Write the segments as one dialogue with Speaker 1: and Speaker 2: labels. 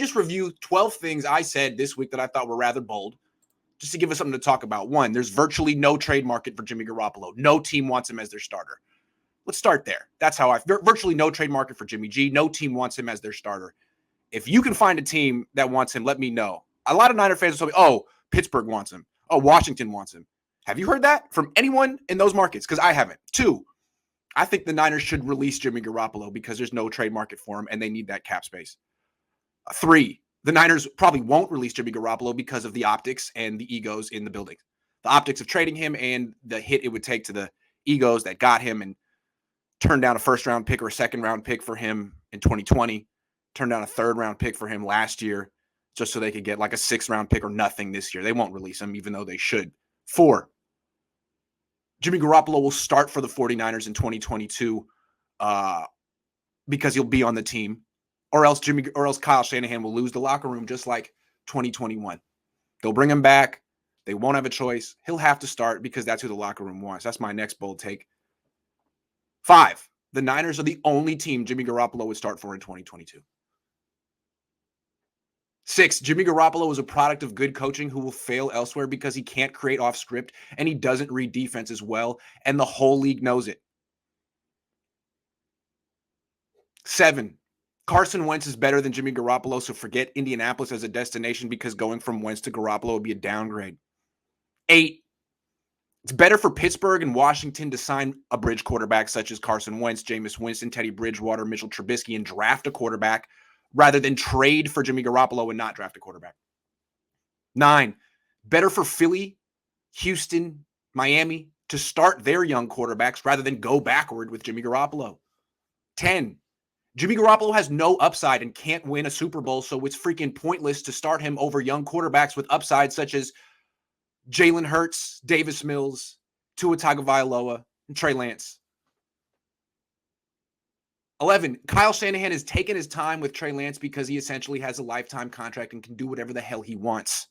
Speaker 1: just review 12 things I said this week that I thought were rather bold, just to give us something to talk about. One, there's virtually no trade market for Jimmy Garoppolo. No team wants him as their starter. Let's start there. That's how virtually no trade market for Jimmy G. No team wants him as their starter. If you can find a team that wants him, let me know. A lot of Niner fans will tell me, oh, Pittsburgh wants him. Oh, Washington wants him. Have you heard that from anyone in those markets? Because I haven't. Two, I think the Niners should release Jimmy Garoppolo because there's no trade market for him and they need that cap space. Three, the Niners probably won't release Jimmy Garoppolo because of the optics and the egos in the building. The optics of trading him and the hit it would take to the egos that got him and turned down a first-round pick or a second-round pick for him in 2020, turned down a third-round pick for him last year just so they could get like a sixth-round pick or nothing this year. They won't release him, even though they should. Four, Jimmy Garoppolo will start for the 49ers in 2022 because he'll be on the team, or else Kyle Shanahan will lose the locker room just like 2021. They'll bring him back. They won't have a choice. He'll have to start because that's who the locker room wants. That's my next bold take. 5, the Niners are the only team Jimmy Garoppolo would start for in 2022. 6, Jimmy Garoppolo is a product of good coaching who will fail elsewhere because he can't create off script and he doesn't read defense as well, and the whole league knows it. 7, Carson Wentz is better than Jimmy Garoppolo, so forget Indianapolis as a destination because going from Wentz to Garoppolo would be a downgrade. 8, it's better for Pittsburgh and Washington to sign a bridge quarterback such as Carson Wentz, Jameis Winston, Teddy Bridgewater, Mitchell Trubisky, and draft a quarterback rather than trade for Jimmy Garoppolo and not draft a quarterback. 9, better for Philly, Houston, Miami to start their young quarterbacks rather than go backward with Jimmy Garoppolo. 10, Jimmy Garoppolo has no upside and can't win a Super Bowl, so it's freaking pointless to start him over young quarterbacks with upside such as Jalen Hurts, Davis Mills, Tua Tagovailoa, and Trey Lance. 11, Kyle Shanahan has taken his time with Trey Lance because he essentially has a lifetime contract and can do whatever the hell he wants.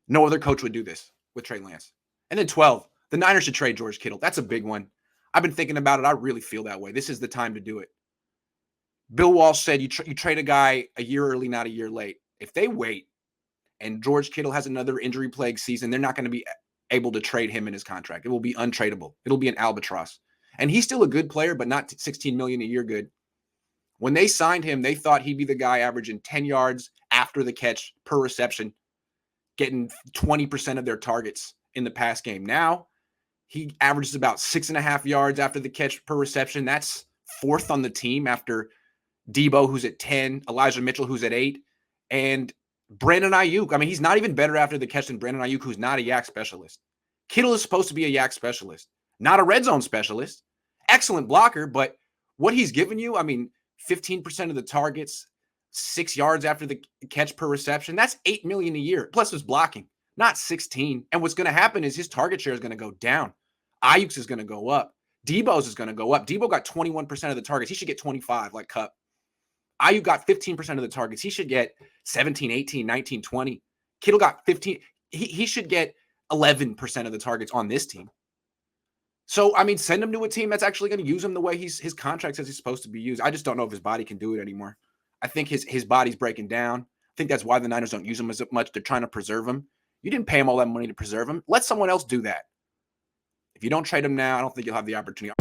Speaker 1: No other coach would do this with Trey Lance. And then 12, the Niners should trade George Kittle. That's a big one. I've been thinking about it. I really feel that way. This is the time to do it. Bill Walsh said you trade a guy a year early, not a year late. If they wait and George Kittle has another injury-plagued season, they're not going to be able to trade him in his contract. It will be untradeable. It'll be an albatross. And he's still a good player, but not $16 million a year good. When they signed him, they thought he'd be the guy averaging 10 yards after the catch per reception, getting 20% of their targets in the pass game. Now, he averages about 6.5 yards after the catch per reception. That's 4th on the team after Debo, who's at 10, Elijah Mitchell, who's at 8, and Brandon Ayuk. I mean, he's not even better after the catch than Brandon Ayuk, who's not a yak specialist. Kittle is supposed to be a yak specialist, not a red zone specialist. Excellent blocker, but what he's given you, I mean, 15% of the targets, 6 yards after the catch per reception, that's $8 million a year, plus his blocking, not 16. And what's going to happen is his target share is going to go down. Ayuk's is going to go up. Debo's is going to go up. Debo got 21% of the targets. He should get 25 like Kupp. Ayuk got 15% of the targets. He should get 17, 18, 19, 20. Kittle got 15. He should get 11% of the targets on this team. So, I mean, send him to a team that's actually going to use him the way his contract says he's supposed to be used. I just don't know if his body can do it anymore. I think his body's breaking down. I think that's why the Niners don't use him as much. They're trying to preserve him. You didn't pay him all that money to preserve him. Let someone else do that. If you don't trade him now, I don't think you'll have the opportunity.